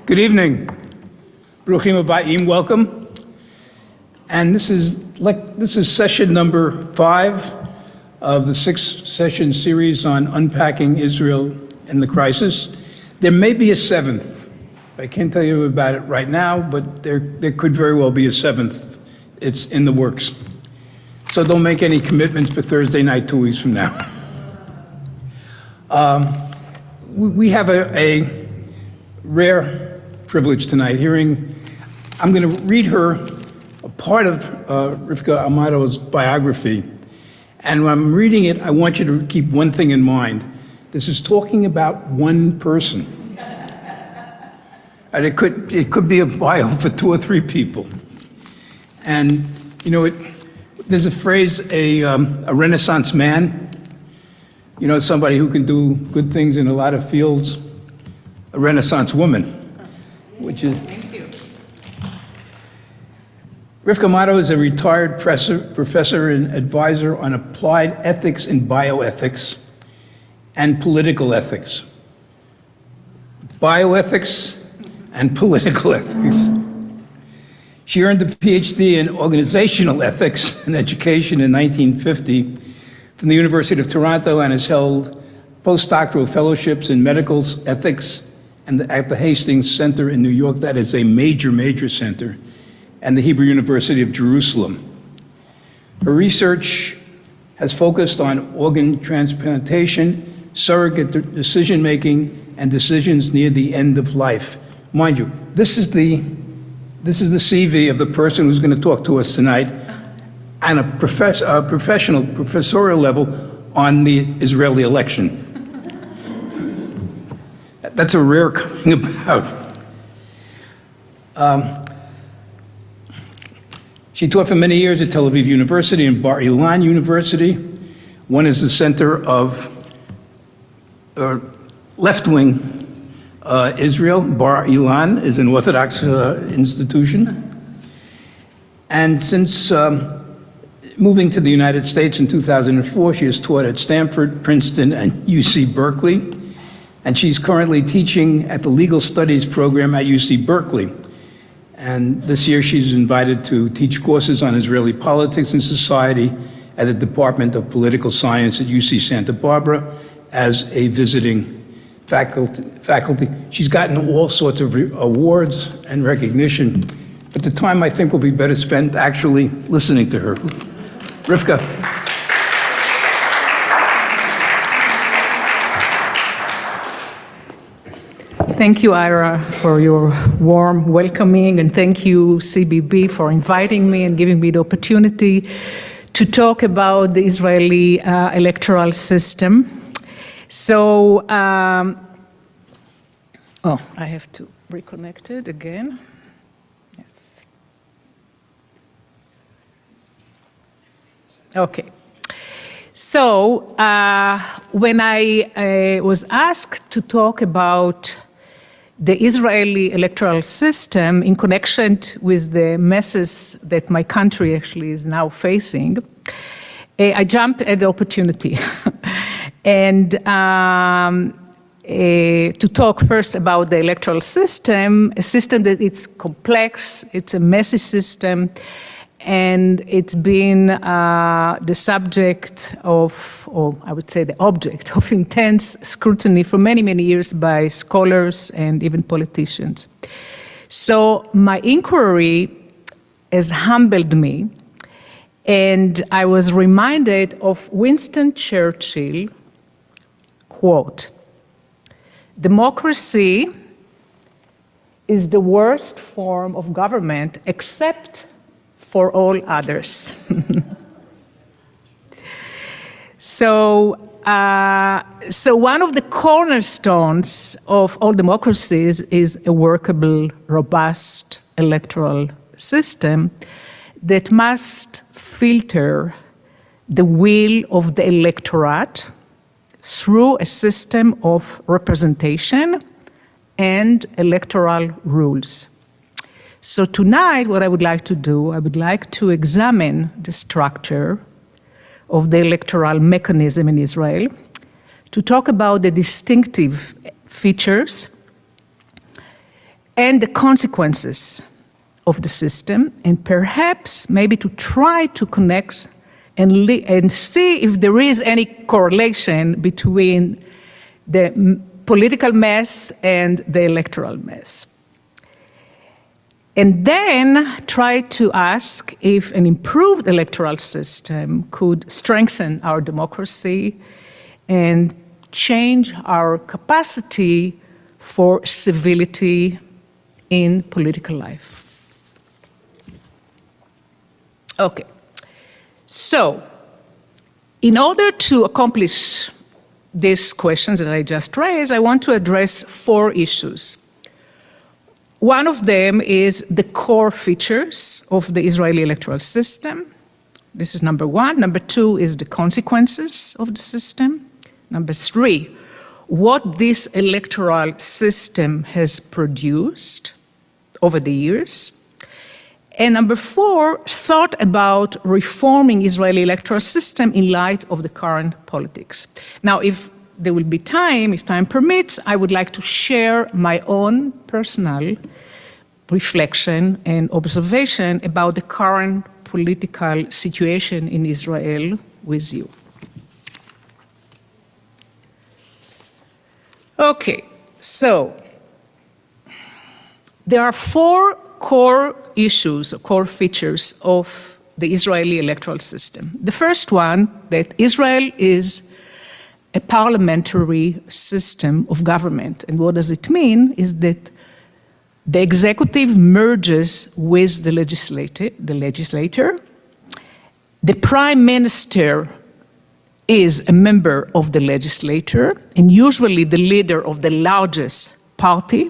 Good evening. Bruchim Habayim, welcome. And this is session number 5 of the 6-session series on unpacking Israel in the crisis. There may be a 7th. I can't tell you about it right now, but there could very well be a 7th. It's in the works. So don't make any commitments for Thursday night 2 weeks from now. We have a rare privilege tonight I'm going to read her a part of Rivka Amado's biography. And when I'm reading it, I want you to keep one thing in mind. This is talking about one person. And it could be a bio for 2 or 3 people. And, you know, there's a phrase, a Renaissance man, you know, somebody who can do good things in a lot of fields, a Renaissance woman, which is... Thank you. Rivka Amado is a retired professor and advisor on applied ethics and bioethics and political ethics. Bioethics and political ethics. She earned a PhD in organizational ethics and education in 1950 from the University of Toronto and has held postdoctoral fellowships in medical ethics and at the Hastings Center in New York. That is a major, major center, and the Hebrew University of Jerusalem. Her research has focused on organ transplantation, surrogate decision-making, and decisions near the end of life. Mind you, this is the CV of the person who's going to talk to us tonight on a professional, professorial level on the Israeli election. That's a rare coming about. She taught for many years at Tel Aviv University and Bar Ilan University. One is the center of left-wing Israel. Bar Ilan is an Orthodox institution. And since moving to the United States in 2004, she has taught at Stanford, Princeton, and UC Berkeley. And she's currently teaching at the Legal Studies program at UC Berkeley. And this year she's invited to teach courses on Israeli politics and society at the Department of Political Science at UC Santa Barbara as a visiting faculty. She's gotten all sorts of awards and recognition, but the time I think will be better spent actually listening to her. Rivka. Thank you, Ira, for your warm welcoming, and thank you, CBB, for inviting me and giving me the opportunity to talk about the Israeli electoral system. So, I have to reconnect it again. Yes. Okay. So, when I was asked to talk about the Israeli electoral system in connection with the messes that my country actually is now facing, I jumped at the opportunity. And to talk first about the electoral system, a system that it's complex, it's a messy system, and it's been the subject of, or I would say the object of intense scrutiny for many, many years by scholars and even politicians. So my inquiry has humbled me, and I was reminded of Winston Churchill, quote, "Democracy is the worst form of government except for all others." So one of the cornerstones of all democracies is a workable, robust electoral system that must filter the will of the electorate through a system of representation and electoral rules. So tonight, what I would like to do, I would like to examine the structure of the electoral mechanism in Israel, to talk about the distinctive features and the consequences of the system, and perhaps maybe to try to connect and see if there is any correlation between the political mess and the electoral mess. And then try to ask if an improved electoral system could strengthen our democracy and change our capacity for civility in political life. Okay. So, in order to accomplish these questions that I just raised, I want to address 4 issues. One of them is the core features of the Israeli electoral system. This is number 1. Number 2 is the consequences of the system. Number 3, what this electoral system has produced over the years. And number 4, thought about reforming Israeli electoral system in light of the current politics. Now, if there will be time, if time permits, I would like to share my own personal reflection and observation about the current political situation in Israel with you. Okay, so there are four core issues, core features of the Israeli electoral system. The first one, that Israel is a parliamentary system of government. And what does it mean is that the executive merges with the legislator. The prime minister is a member of the legislature, and usually the leader of the largest party,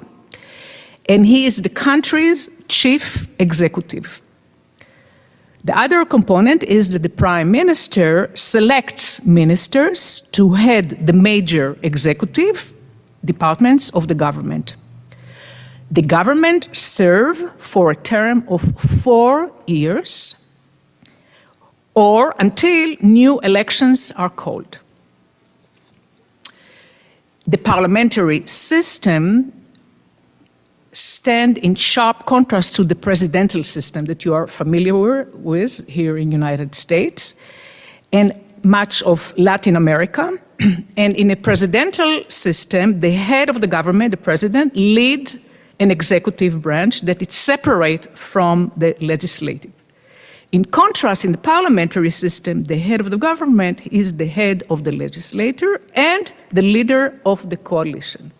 and he is the country's chief executive. The other component is that the prime minister selects ministers to head the major executive departments of the government. The government serves for a term of 4 years or until new elections are called. The parliamentary system stands in sharp contrast to the presidential system that you are familiar with here in the United States and much of Latin America. And in a presidential system, the head of the government, the president, leads an executive branch that is separate from the legislative. In contrast, in the parliamentary system, the head of the government is the head of the legislature and the leader of the coalition.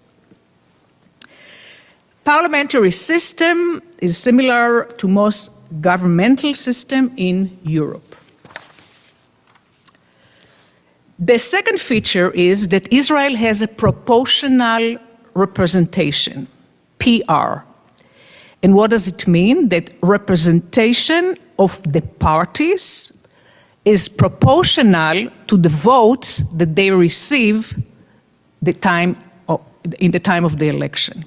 Parliamentary system is similar to most governmental system in Europe. The second feature is that Israel has a proportional representation, PR. And what does it mean? That representation of the parties is proportional to the votes that they receive in the time of the election.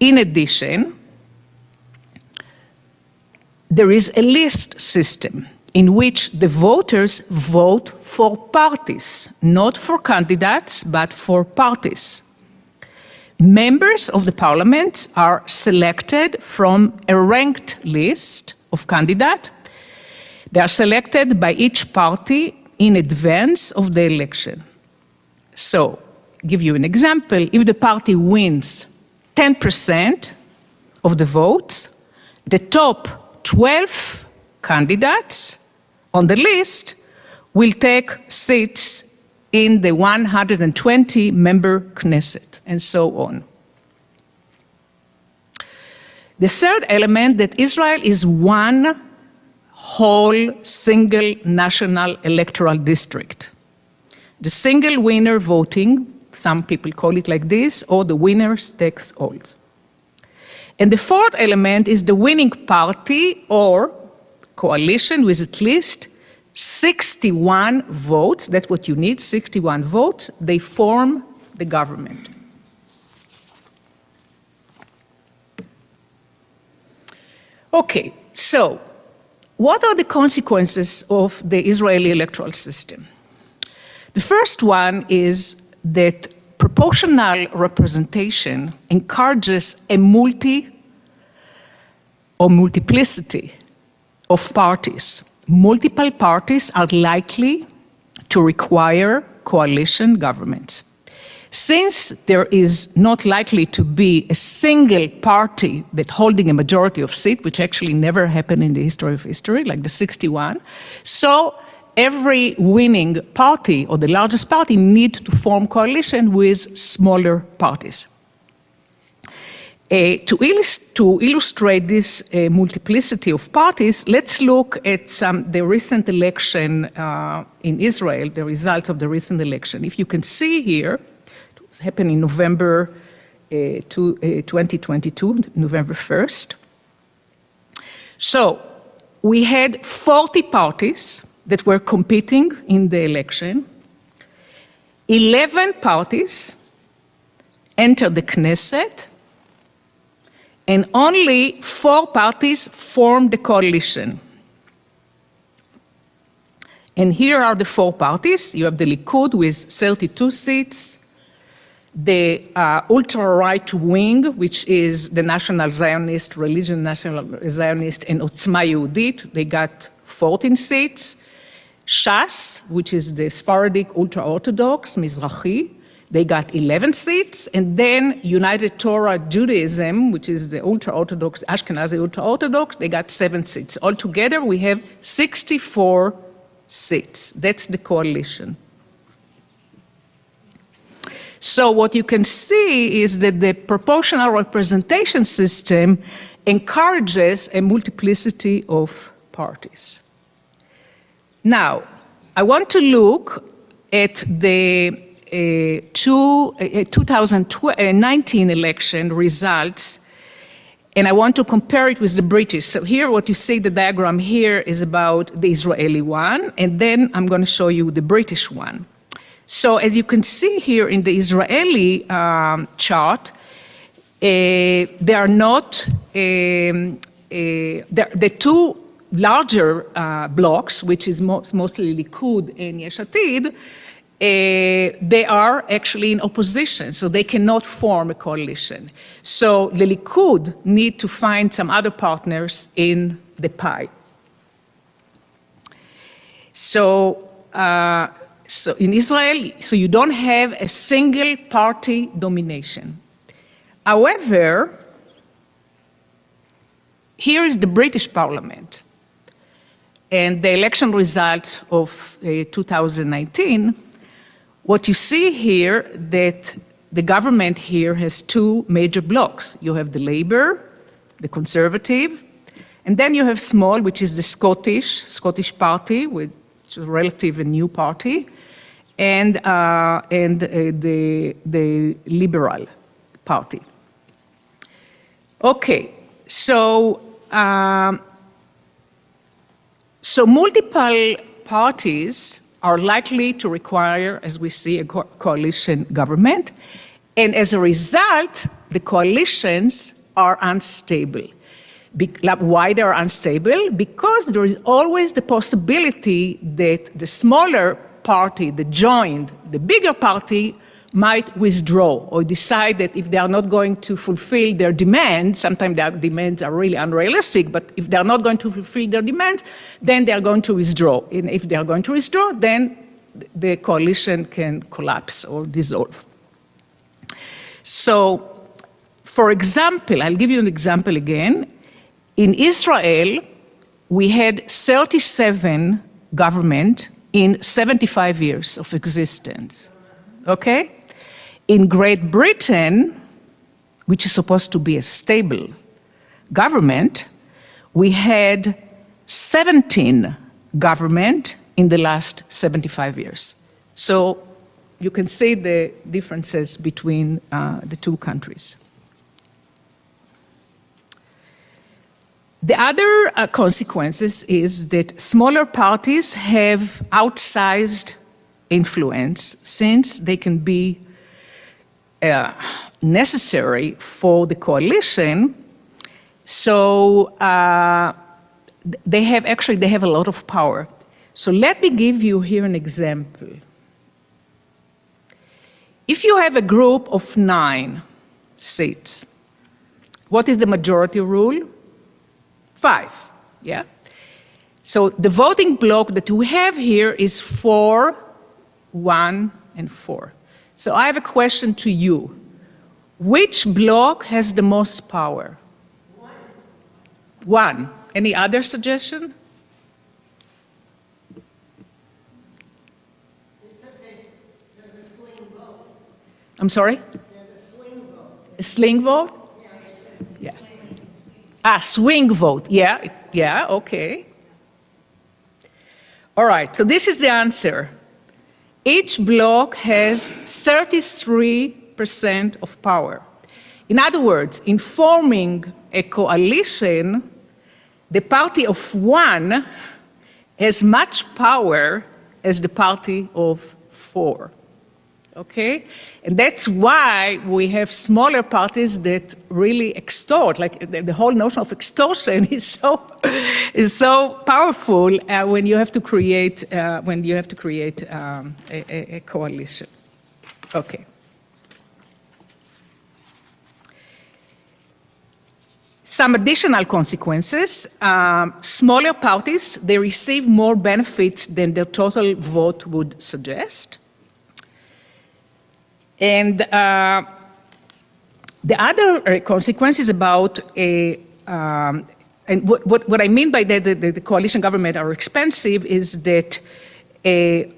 In addition, there is a list system in which the voters vote for parties, not for candidates, but for parties. Members of the parliament are selected from a ranked list of candidates. They are selected by each party in advance of the election. So, give you an example, if the party wins 10% of the votes, the top 12 candidates on the list will take seats in the 120-member Knesset, and so on. The third element, that Israel is one whole single national electoral district. The single winner voting, some people call it like this, or the winner takes all. And the fourth element is the winning party or coalition with at least 61 votes, that's what you need, 61 votes, they form the government. Okay, so what are the consequences of the Israeli electoral system? The first one is that proportional representation encourages a multiplicity of parties. Multiple parties are likely to require coalition governments. Since there is not likely to be a single party that holding a majority of seats, which actually never happened in the history of history, like the 61, so every winning party or the largest party need to form coalition with smaller parties. To illustrate this multiplicity of parties, let's look at the recent election in Israel, the results of the recent election. If you can see here, it was happened in November 2022, November 1st. So we had 40 parties that were competing in the election. 11 parties entered the Knesset, and only 4 parties formed the coalition. And here are the 4 parties. You have the Likud with 32 seats, the ultra-right wing, which is the National Zionist, Religion National Zionist, and Otzma Yehudit, they got 14 seats. Shas, which is the Sephardic ultra-Orthodox, Mizrahi, they got 11 seats. And then United Torah Judaism, which is the ultra-Orthodox, Ashkenazi ultra-Orthodox, they got 7 seats. Altogether, we have 64 seats. That's the coalition. So what you can see is that the proportional representation system encourages a multiplicity of parties. Now, I want to look at the 2019 election results, and I want to compare it with the British. So here, what you see, the diagram here is about the Israeli one, and then I'm going to show you the British one. So as you can see here in the Israeli chart, there are not, the two larger blocks, which is mostly Likud and Yesh Atid, they are actually in opposition, so they cannot form a coalition. So the Likud need to find some other partners in the pie. So in Israel, so you don't have a single party domination. However, here is the British Parliament. And the election result of 2019, what you see here, that the government here has two major blocks. You have the Labour, the Conservative, and then you have small, which is the Scottish Party, which is a relatively new party, and the Liberal Party. Okay, so multiple parties are likely to require, as we see, a coalition government, and as a result, the coalitions are unstable. Why they are unstable? Because there is always the possibility that the smaller party that joined the bigger party might withdraw or decide that if they are not going to fulfill their demands, sometimes their demands are really unrealistic, but if they are not going to fulfill their demands, then they are going to withdraw. And if they are going to withdraw, then the coalition can collapse or dissolve. So, for example, I'll give you an example again. In Israel, we had 37 governments in 75 years of existence, okay? In Great Britain, which is supposed to be a stable government, we had 17 governments in the last 75 years. So you can see the differences between the two countries. The other consequences is that smaller parties have outsized influence since they can be necessary for the coalition. So they have a lot of power. So let me give you here an example. If you have a group of 9 seats, what is the majority rule? 5, yeah? So the voting block that we have here is 4, 1, and 4. So I have a question to you. Which block has the most power? 1. Any other suggestion? I'm sorry? A swing vote? Yeah. Swing vote. Yeah, okay. All right, so this is the answer. Each bloc has 33% of power. In other words, in forming a coalition, the party of 1 has much power as the party of 4. Okay? And that's why we have smaller parties that really extort. Like the whole notion of extortion is so powerful when you have to create a coalition. Okay. Some additional consequences. Smaller parties, they receive more benefits than their total vote would suggest. And the other consequence is about and what I mean by that, the coalition government are expensive, is that they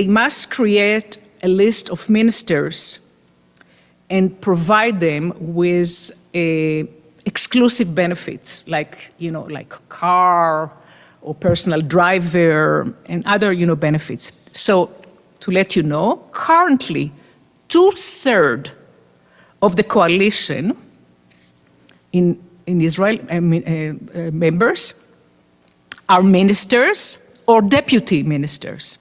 must create a list of ministers and provide them with exclusive benefits, like, like car or personal driver and other, benefits. So to let you know, currently, 2/3 of the coalition in Israel, members, are ministers or deputy ministers.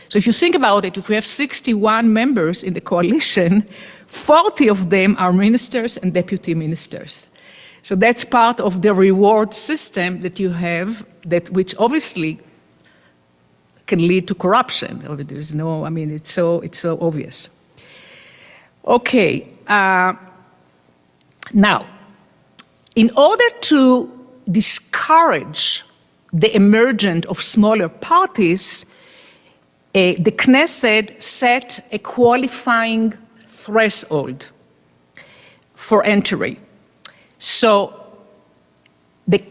So if you think about it, if we have 61 members in the coalition, 40 of them are ministers and deputy ministers. So that's part of the reward system that you have, which obviously can lead to corruption. There's no, it's so obvious. Okay, now, in order to discourage the emergence of smaller parties, the Knesset set a qualifying threshold for entry. So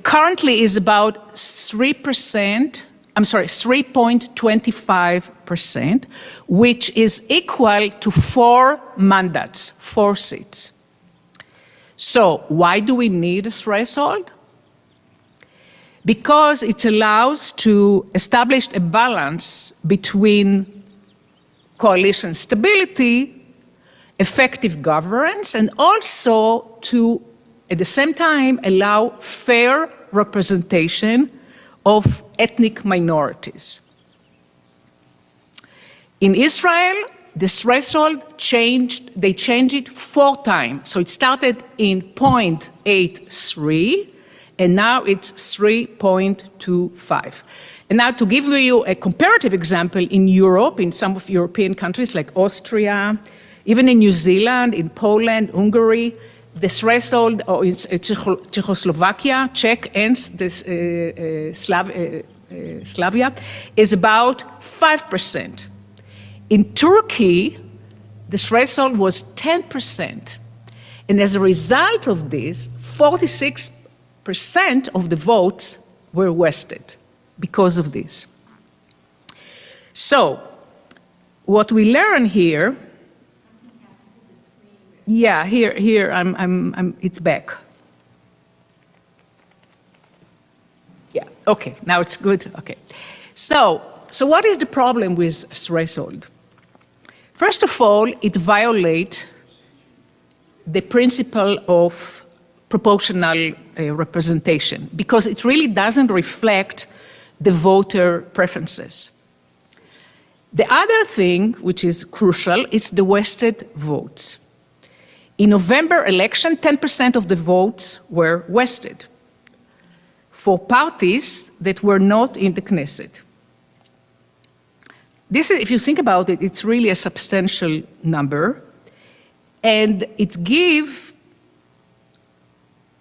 currently is about 3.25%, which is equal to 4 mandates, 4 seats. So why do we need a threshold? Because it allows to establish a balance between coalition stability, effective governance, and also to, at the same time, allow fair representation of ethnic minorities. In Israel, the threshold they changed it 4 times. So it started in 0.83, and now it's 3.25. And now to give you a comparative example, in Europe, in some of European countries like Austria, even in New Zealand, in Poland, Hungary, the threshold, or in Czechoslovakia, Czech and Slavia, is about 5%. In Turkey, the threshold was 10%. And as a result of this, 46% of the votes were wasted because of this. So, what we learn here, yeah, here, it's back. Yeah, okay, now it's good, okay. So what is the problem with threshold? First of all, it violates the principle of proportional representation because it really doesn't reflect the voter preferences. The other thing, which is crucial, is the wasted votes. In November election, 10% of the votes were wasted for parties that were not in the Knesset. This is, if you think about it, it's really a substantial number, and it gives,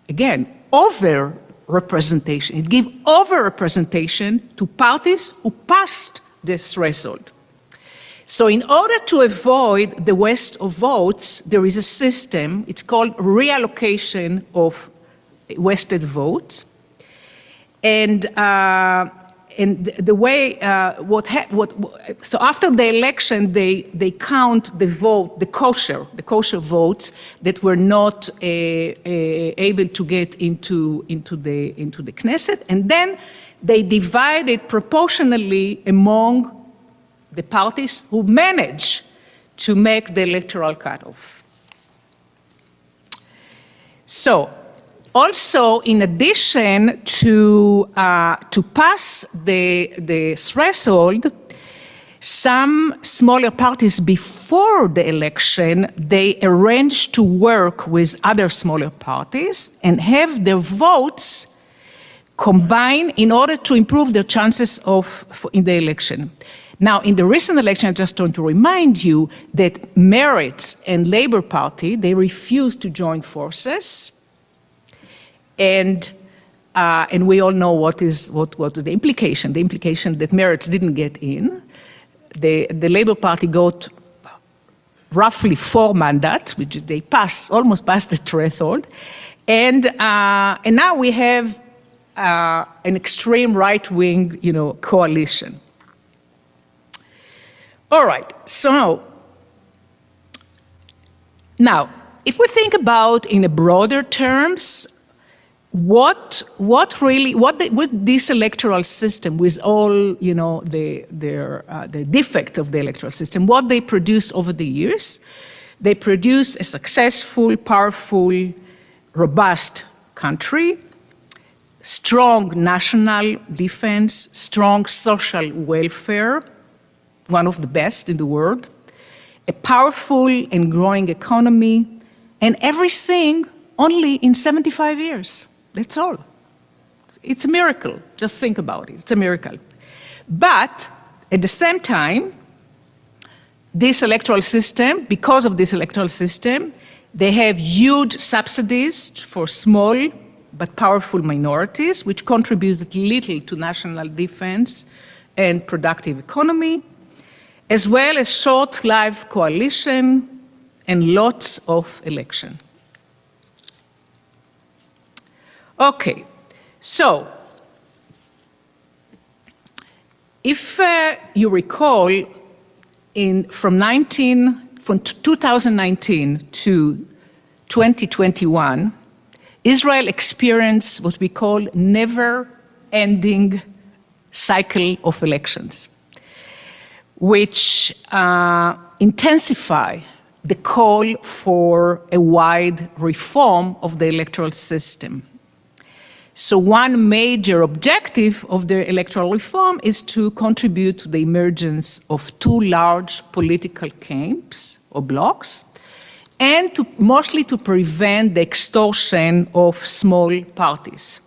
again, over-representation. It gives over-representation to parties who passed the threshold. So in order to avoid the waste of votes, there is a system, it's called reallocation of wasted votes. And the way, so after the election, they count the vote, the kosher votes that were not able to get into the Knesset, and then they divide it proportionally among the parties who manage to make the electoral cutoff. So, also, in addition to pass the threshold, some smaller parties before the election, they arranged to work with other smaller parties and have their votes combined in order to improve their chances in the election. Now, in the recent election, I just want to remind you that Meretz and Labour Party, they refused to join forces. And we all know what was the implication. The implication that Meretz didn't get in. The Labour Party got roughly 4 mandates, which they almost passed the threshold. And now we have an extreme right-wing, coalition. All right, so now, if we think about in a broader terms, what this electoral system, with all the defect of the electoral system, what they produced over the years, they produced a successful, powerful, robust country, strong national defense, strong social welfare, one of the best in the world, a powerful and growing economy, and everything only in 75 years. That's all. It's a miracle. Just think about it. It's a miracle. But at the same time, this electoral system, because of this electoral system, they have huge subsidies for small but powerful minorities, which contributed little to national defense and productive economy, as well as short-lived coalition and lots of election. Okay, so if you recall, from 2019 to 2021, Israel experienced what we call never-ending cycle of elections, which intensify the call for a wide reform of the electoral system. So one major objective of the electoral reform is to contribute to the emergence of 2 large political camps or blocs, and mostly to prevent the extortion of small parties.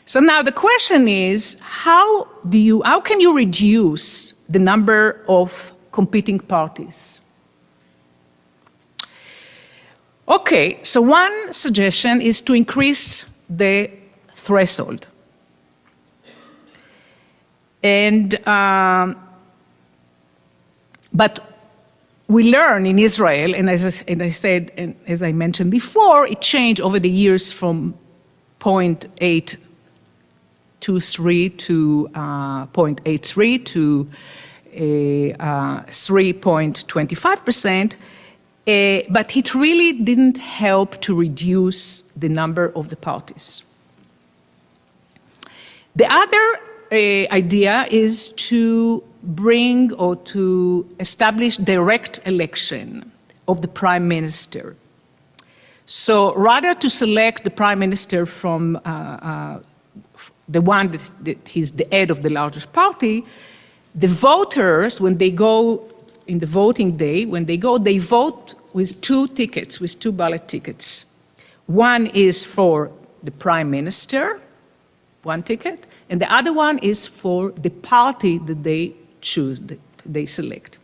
So now the question is, how can you reduce the number of competing parties? Okay, so one suggestion is to increase the threshold. But we learn in Israel, and as I said, and as I mentioned before, it changed over the years from 0.823 to 0.83 to 3.25%. But it really didn't help to reduce the number of the parties. The other idea is to bring or to establish direct election of the prime minister. So rather to select the prime minister from the one that he's the head of the largest party, the voters, when they go in the voting day, they vote with 2 tickets, with 2 ballot tickets. One is for the prime minister, 1 ticket, and the other one is for the party that they choose, that they select.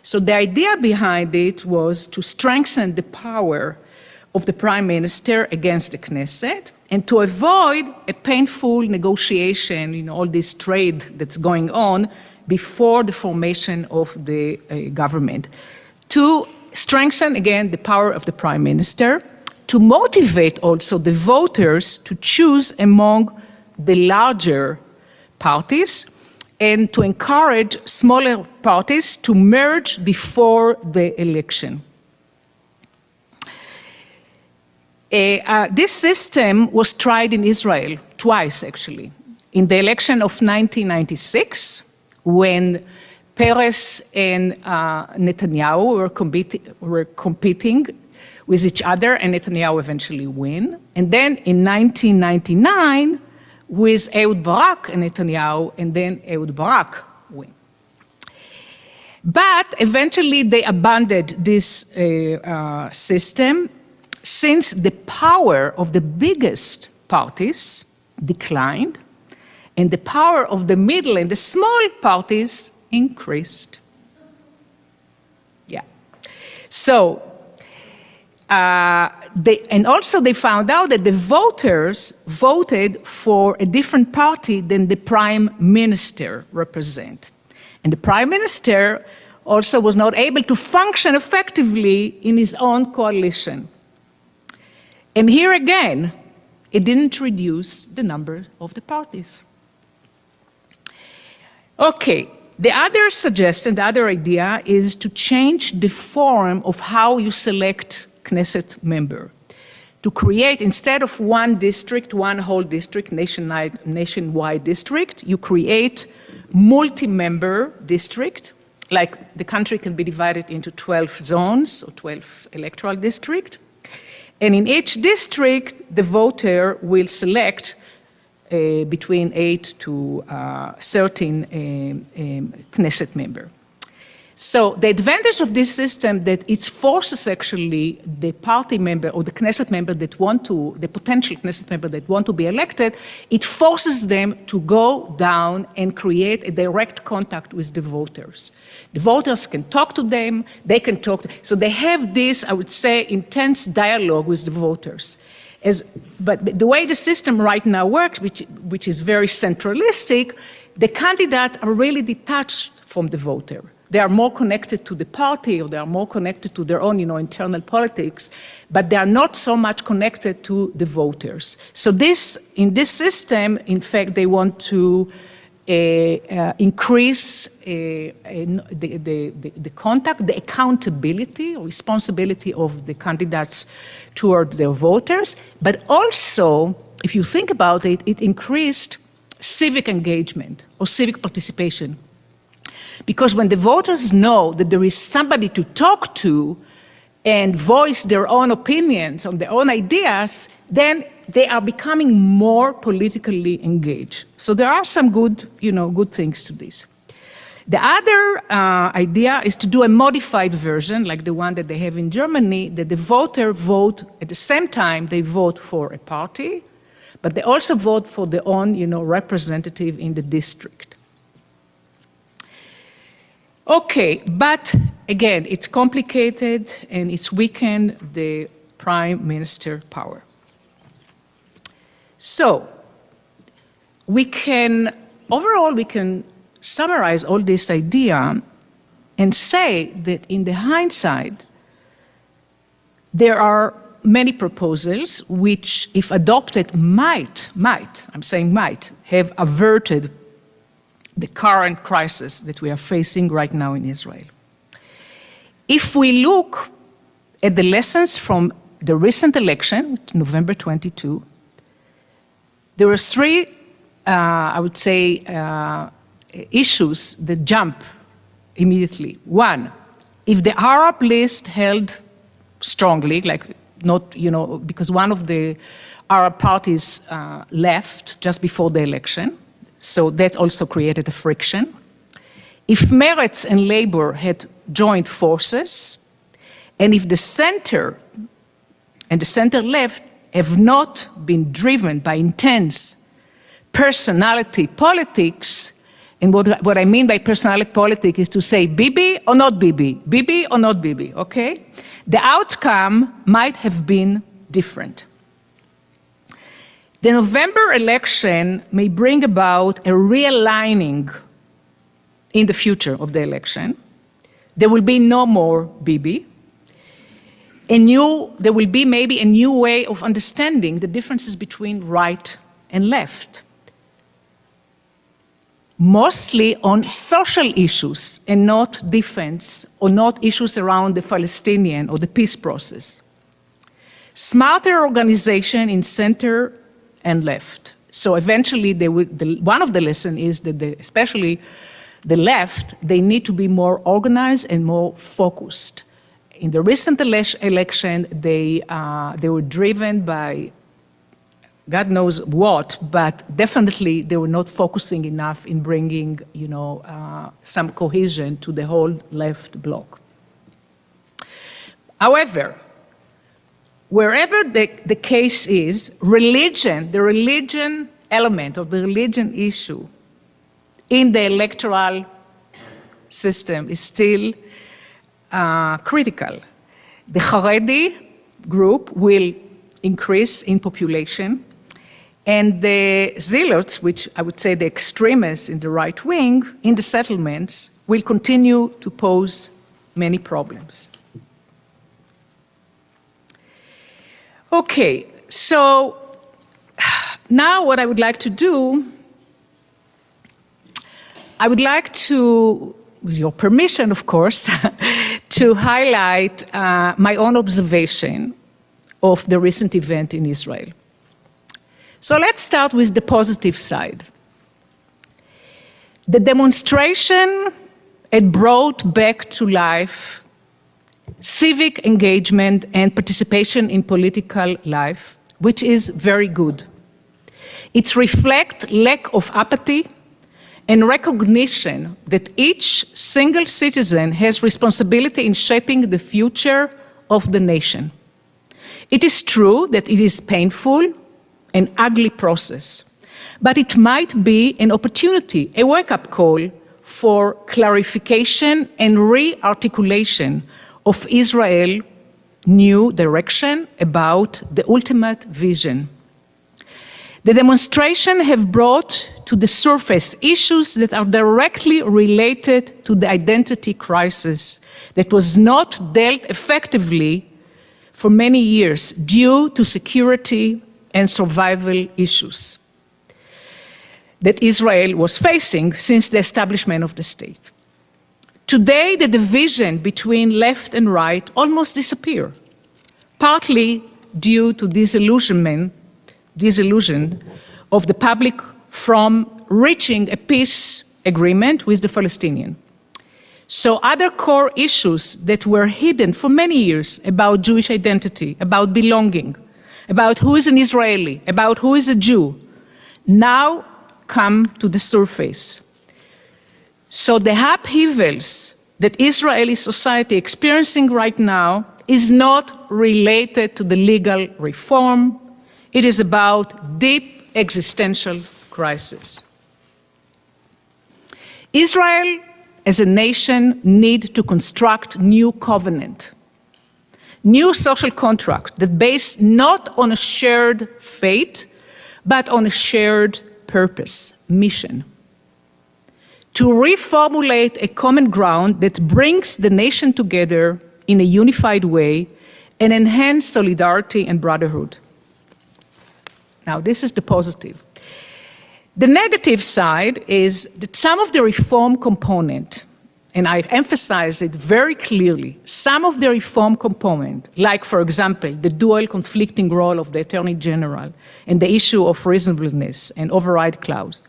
So the idea behind it was to strengthen the power of the prime minister against the Knesset and to avoid a painful negotiation, all this trade that's going on before the formation of the government. To strengthen, again, the power of the prime minister, to motivate also the voters to choose among the larger parties, and to encourage smaller parties to merge before the election. This system was tried in Israel twice, actually. In the election of 1996, when Peres and Netanyahu were competing with each other, and Netanyahu eventually won. And then in 1999, with Ehud Barak and Netanyahu, and then Ehud Barak won. But eventually they abandoned this system, since the power of the biggest parties declined, and the power of the middle and the small parties increased. Yeah. So and also they found out that the voters voted for a different party than the prime minister represent. And the prime minister also was not able to function effectively in his own coalition. And here again, it didn't reduce the number of the parties. Okay, the other suggestion, the other idea is to change the form of how you select Knesset member. To create, instead of one district, one whole district, nationwide district, you create multi-member district, like the country can be divided into 12 zones or 12 electoral districts. And in each district, the voter will select between 8 to 13 Knesset member. So the advantage of this system that it forces actually the party member or the Knesset member that want to, the potential Knesset member that want to be elected, it forces them to go down and create a direct contact with the voters. The voters can talk to them, they can talk, so they have this, I would say, intense dialogue with the voters. But the way the system right now works, which is very centralistic, the candidates are really detached from the voter. They are more connected to the party, or they are more connected to their own, internal politics, but they are not so much connected to the voters. So in this system, in fact, they want to increase the contact, the accountability, or responsibility of the candidates toward their voters, but also, if you think about it, it increased civic engagement or civic participation. Because when the voters know that there is somebody to talk to and voice their own opinions on their own ideas, then they are becoming more politically engaged. So there are some good, good things to this. The other idea is to do a modified version, like the one that they have in Germany, that the voter vote at the same time they vote for a party, but they also vote for their own, representative in the district. Okay, but again, it's complicated and it's weakened the prime minister power. So, overall, we can summarize all this idea and say that in the hindsight, there are many proposals which, if adopted, might, I'm saying might, have averted the current crisis that we are facing right now in Israel. If we look at the lessons from the recent election, November 22, there were three, I would say, issues that jump immediately. One, if the Arab list held strongly, like not, because one of the Arab parties left just before the election, so that also created a friction. If Meretz and Labour had joined forces, and if the center and the center left have not been driven by intense personality politics, and what I mean by personality politics is to say Bibi or not Bibi, Bibi or not Bibi, okay? The outcome might have been different. The November election may bring about a realigning in the future of the election. There will be no more Bibi. There will be maybe a new way of understanding the differences between right and left. Mostly on social issues and not defense or not issues around the Palestinian or the peace process. Smarter organization in center and left. So eventually, one of the lessons is that especially the left, they need to be more organized and more focused. In the recent election, they were driven by God knows what, but definitely they were not focusing enough in bringing, some cohesion to the whole left bloc. However, wherever the case is, the religion element of the religion issue in the electoral system is still critical. The Haredi, group will increase in population, and the zealots, which I would say the extremists in the right wing, in the settlements, will continue to pose many problems. Okay, so now what I would like to do, I would like to, with your permission, of course, to highlight my own observation of the recent event in Israel. So let's start with the positive side. The demonstration, it brought back to life civic engagement and participation in political life, which is very good. It reflects lack of apathy and recognition that each single citizen has responsibility in shaping the future of the nation. It is true that it is painful, an ugly process, but it might be an opportunity, a wake-up call for clarification and re-articulation of Israel's new direction about the ultimate vision. The demonstration have brought to the surface issues that are directly related to the identity crisis that was not dealt effectively for many years due to security and survival issues that Israel was facing since the establishment of the state. Today, the division between left and right almost disappeared, partly due to disillusion of the public from reaching a peace agreement with the Palestinians. So other core issues that were hidden for many years about Jewish identity, about belonging, about who is an Israeli, about who is a Jew, now come to the surface. So the upheavals that Israeli society is experiencing right now is not related to the legal reform. It is about deep existential crisis. Israel as a nation needs to construct new covenant, new social contract that based not on a shared fate, but on a shared purpose, mission. To reformulate a common ground that brings the nation together in a unified way and enhance solidarity and brotherhood. Now, this is the positive. The negative side is that some of the reform component, and I emphasize it very clearly, some of the reform component, like, for example, the dual conflicting role of the Attorney General and the issue of reasonableness and override clause,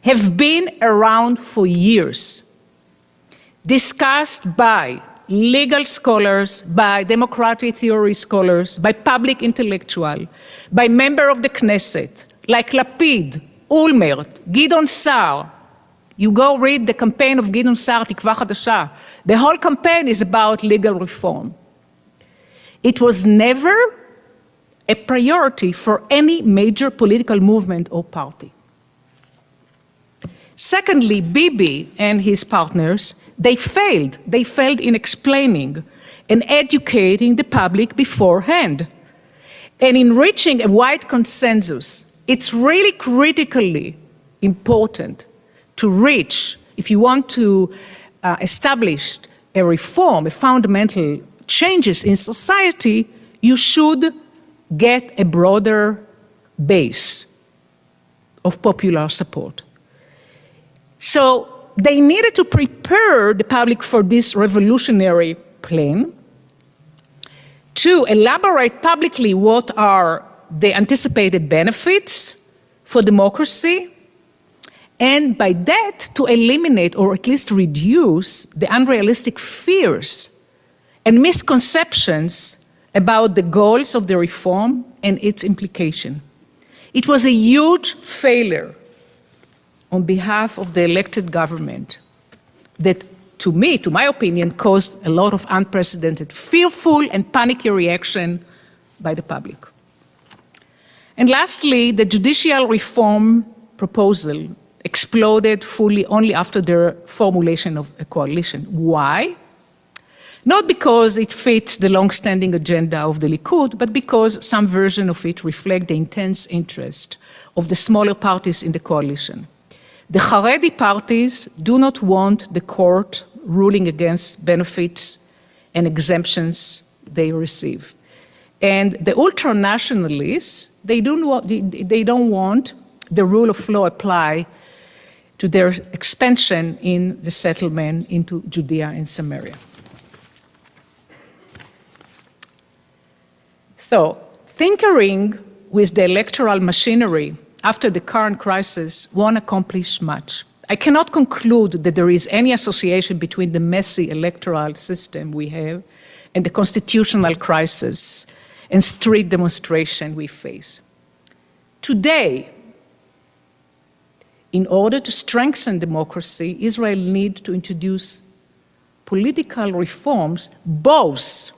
have been around for years, discussed by legal scholars, by democratic theory scholars, by public intellectuals, by members of the Knesset, like Lapid, Ulmert, Gidon Sa'ar. You go read the campaign of Gidon Sa'ar, Tikva Hadasha. The whole campaign is about legal reform. It was never a priority for any major political movement or party. Secondly, Bibi and his partners, they failed. They failed in explaining and educating the public beforehand and in reaching a wide consensus. It's really critically important to reach, if you want to establish a reform, a fundamental changes in society, you should get a broader base of popular support. So they needed to prepare the public for this revolutionary plan, to elaborate publicly what are the anticipated benefits for democracy, and by that to eliminate or at least reduce the unrealistic fears and misconceptions about the goals of the reform and its implication. It was a huge failure on behalf of the elected government that, to me, to my opinion, caused a lot of unprecedented, fearful and panicky reaction by the public. And lastly, the judicial reform proposal exploded fully only after the formulation of a coalition. Why? Not because it fits the long-standing agenda of the Likud, but because some version of it reflects the intense interest of the smaller parties in the coalition. The Haredi parties do not want the court ruling against benefits and exemptions they receive. And the ultra-nationalists, they don't want the rule of law apply to their expansion in the settlement into Judea and Samaria. So, tinkering with the electoral machinery after the current crisis won't accomplish much. I cannot conclude that there is any association between the messy electoral system we have and the constitutional crisis and street demonstration we face. Today, in order to strengthen democracy, Israel needs to introduce political reforms both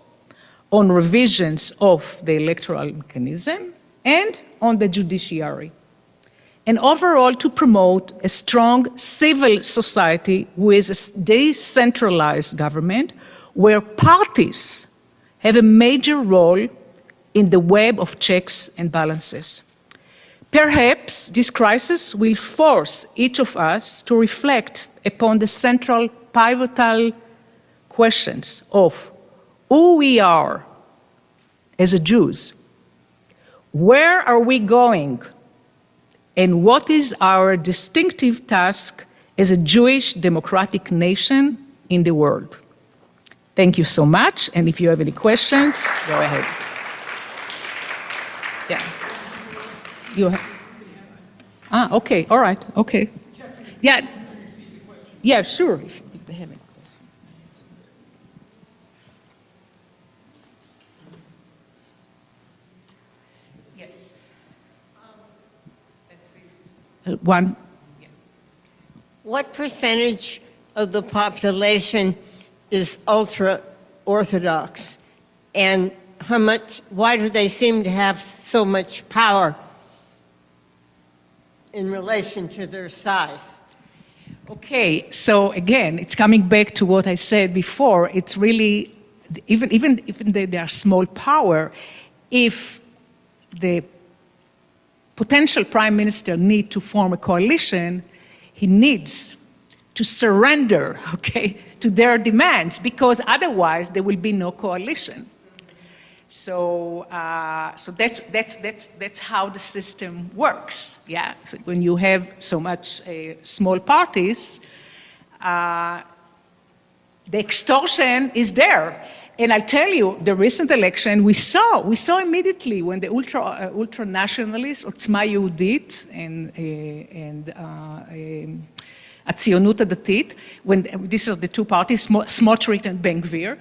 on revisions of the electoral mechanism and on the judiciary, and overall to promote a strong civil society with a decentralized government where parties have a major role in the web of checks and balances. Perhaps this crisis will force each of us to reflect upon the central pivotal questions of who we are as Jews, where are we going, and what is our distinctive task as a Jewish democratic nation in the world. Thank you so much, and if you have any questions, go ahead. Yeah. You have, okay, all right, okay. Yeah, yeah, sure. If they have any questions. Yes. One. What percentage of the population is ultra-Orthodox? And why do they seem to have so much power in relation to their size? Okay, so again, it's coming back to what I said before. It's really, even if they are small power, if the potential prime minister needs to form a coalition, he needs to surrender, okay, to their demands, because otherwise there will be no coalition. So, so that's how the system works. Yeah, so when you have so much small parties, the extortion is there. And I'll tell you, the recent election, we saw immediately when the ultra nationalists, Otzma Yehudit and Atzionut Hadatit, when these are the two parties, Smotrich and Ben Gvir,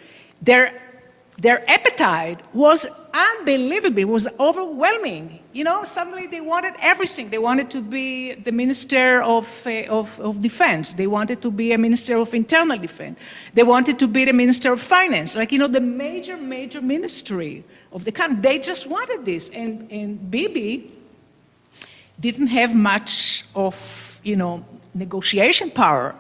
their appetite was unbelievable. It was overwhelming. You know, suddenly they wanted everything. They wanted to be the Minister of Defense. They wanted to be a Minister of Internal Defense. They wanted to be the Minister of Finance. Like, you know, the major ministry of the country. They just wanted this. And Bibi didn't have much of, you know, negotiation power.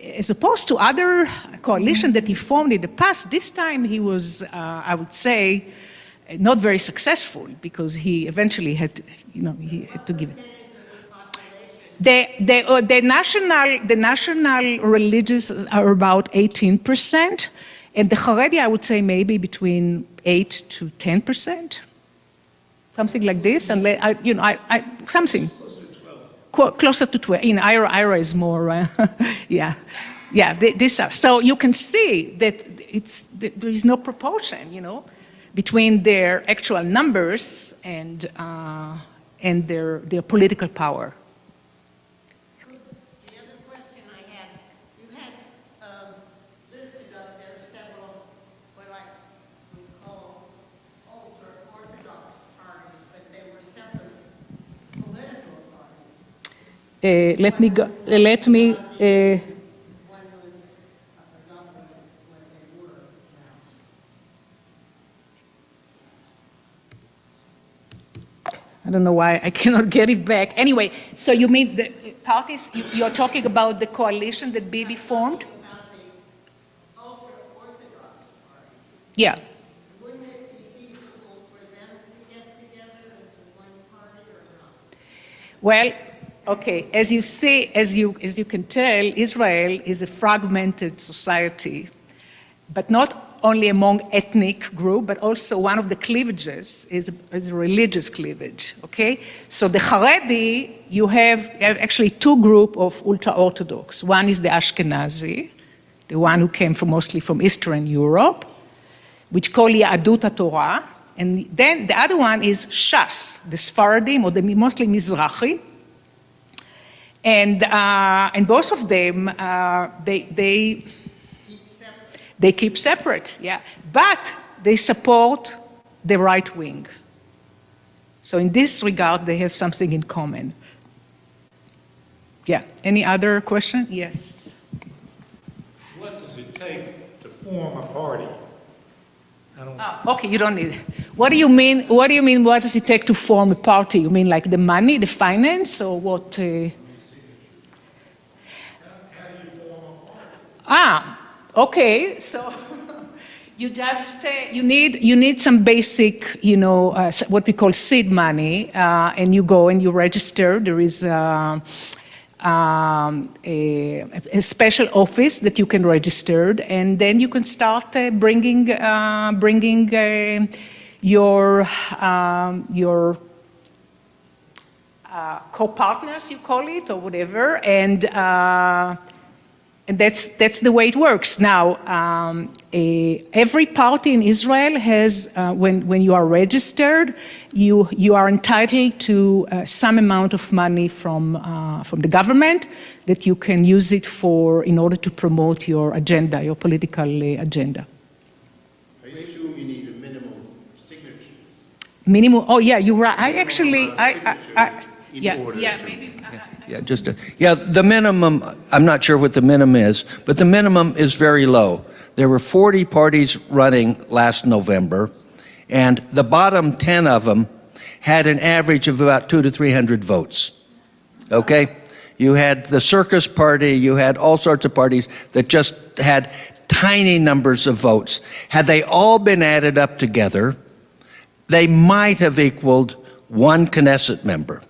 As opposed to other coalitions that he formed in the past, this time he was, I would say, not very successful because he eventually had to, you know, he had to give it. The national religious are about 18%, and the Haredi, I would say, maybe between 8 to 10%, something like this, and you know, something. Closer to 12. In IRA is more, yeah. These are. So you can see that there is no proportion, you know, between their actual numbers and their political power. The other question I had, you had listed up there several what I would call ultra-Orthodox parties, but they were separate political parties. Let me go. Let me. One was adopted what they were now. I don't know why I cannot get it back. Anyway, so you mean the parties? You're talking about the coalition that Bibi formed? About the ultra-Orthodox Yeah. Wouldn't it be feasible for them to get together into one party or not? Well, okay, as you see, as you can tell, Israel is a fragmented society, but not only among ethnic group, but also one of the cleavages is a religious cleavage, okay? So the Haredi, you have actually two groups of ultra-Orthodox. One is the Ashkenazi, the one who came mostly from Eastern Europe, which call Yahadut HaTorah, and then the other one is Shas, the Sephardim, or the mostly Mizrahi, and both of them, they keep separate, yeah, but they support the right wing. So in this regard, they have something in common. Yeah, any other question? Yes. What does it take to form a party? I don't. Oh, okay, you don't need it. What do you mean? What do you mean? What does it take to form a party? You mean like the money, the finance, or what? How do you form a party? Okay. So you just you need some basic, what we call seed money, and you go and you register. There is a special office that you can register, and then you can start bringing your co-partners, you call it, or whatever, and that's the way it works. Now, every party in Israel has, when you are registered, you are entitled to some amount of money from the government that you can use it in order to promote your agenda, your political agenda. I assume you need a minimum signatures. Minimum. Oh yeah, you're right. I actually, Signatures yeah, maybe. The minimum, I'm not sure what the minimum is, but the minimum is very low. There were 40 parties running last November, and the bottom 10 of them had an average of about 200 to 300 votes. Okay? You had the Circus Party, you had all sorts of parties that just had tiny numbers of votes. Had they all been added up together, they might have equaled one Knesset member.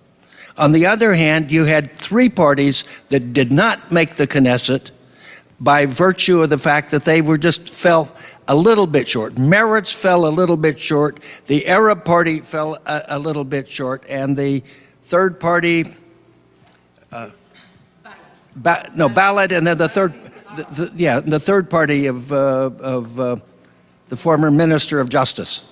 On the other hand, you had three parties that did not make the Knesset by virtue of the fact that they fell a little bit short. Meretz fell a little bit short, the Arab Party fell a little bit short, and the third party, Ballot, and then the third party of the former Minister of Justice.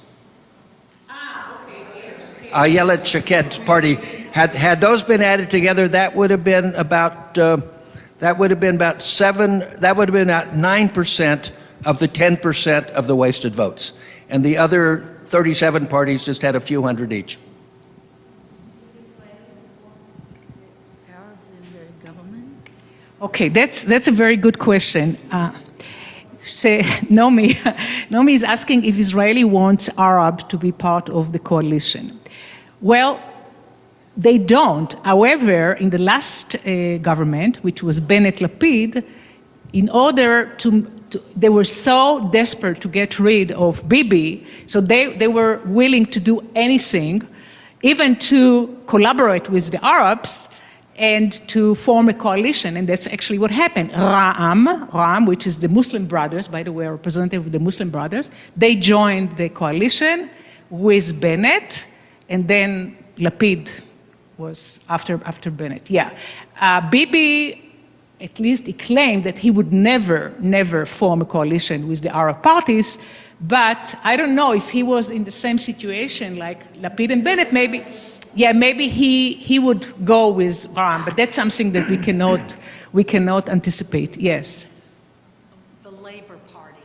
Ayelet Shaked's party, had those been added together, that would have been about 9% of the 10% of the wasted votes, and the other 37 parties just had a few hundred each. Arabs in the government? Okay, that's a very good question. Nomi is asking if Israeli wants Arab to be part of the coalition. Well, they don't. However, in the last government, which was Bennett-Lapid, in order they were so desperate to get rid of Bibi, so they were willing to do anything, even to collaborate with the Arabs and to form a coalition, and that's actually what happened. Ram, which is the Muslim Brothers, by the way, a representative of the Muslim Brothers, they joined the coalition with Bennett, and then Lapid was after Bennett. Yeah, Bibi, at least he claimed that he would never form a coalition with the Arab parties, but I don't know if he was in the same situation like Lapid and Bennett, maybe he would go with Ram, but that's something that we cannot anticipate. Yes. The Labor Party,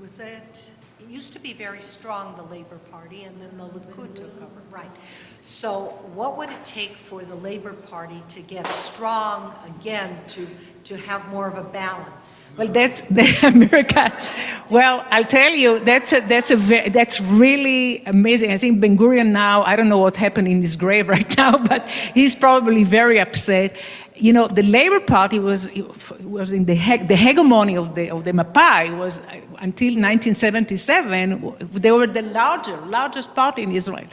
was it used to be very strong, the Labor Party, and then the Likud took over, right? So what would it take for the Labor Party to get strong again, to have more of a balance? Well, that's America. Well, I'll tell you, that's really amazing. I think Ben-Gurion now, I don't know what happened in his grave right now, but he's probably very upset. you know, the Labour Party was in the hegemony of the Mapai was until 1977. They were the largest party in Israel,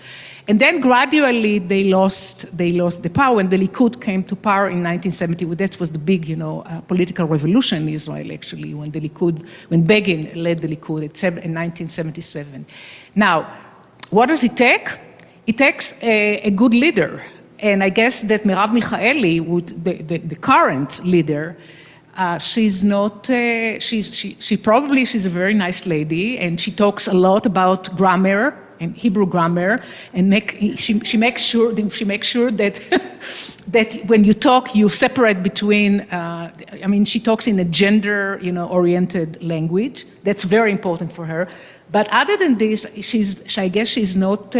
and then gradually they lost the power. When the Likud came to power in 1970, that was the big, you know, political revolution in Israel. Actually, when Begin led the Likud in 1977. Now, what does it take? It takes a good leader. And I guess that Merav Michaeli, the current leader, she's not, she's a very nice lady, and she talks a lot about grammar and Hebrew grammar, and she makes sure that that when you talk, you separate between, I mean, she talks in a gender, you know, oriented language. That's very important for her. But other than this, I guess she's not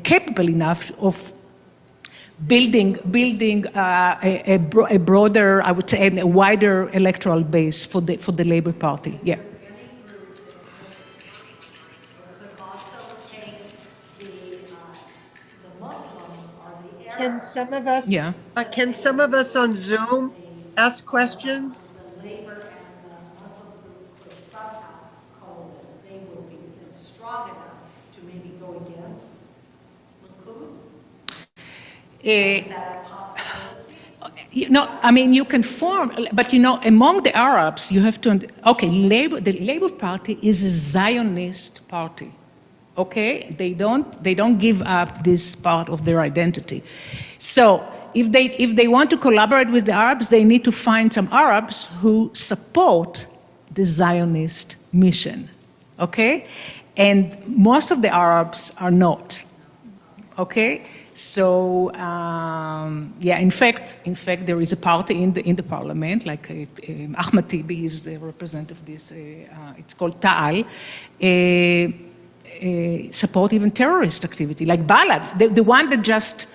capable enough of building a broader, I would say, a wider electoral base for the Labour Party. Yeah. Can some of us, Yeah. Can some of us on Zoom ask questions? The Labor and the Muslim group could somehow coalesce. They would be strong enough to maybe go against Likud? Is that a possibility? You know, I mean, you can form, but you know, among the Arabs, you have to, the Labour Party is a Zionist party. Okay, they don't give up this part of their identity. So if they want to collaborate with the Arabs, they need to find some Arabs who support the Zionist mission. Okay, and most of the Arabs are not. Okay, so yeah, in fact, there is a party in the parliament, like Ahmad Tibi is the representative of this. It's called Ta'al. Support even terrorist activity, like Balad, the one that just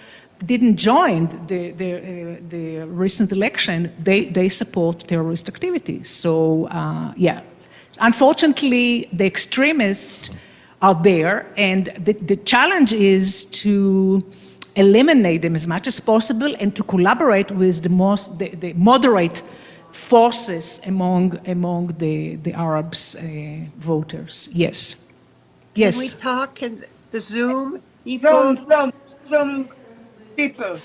didn't join the recent election. They support terrorist activities. So yeah, unfortunately, the extremists are there, and the challenge is to eliminate them as much as possible and to collaborate with the moderate forces among the Arabs voters. Yes. Yes. Can we talk in the Zoom? People? Some people.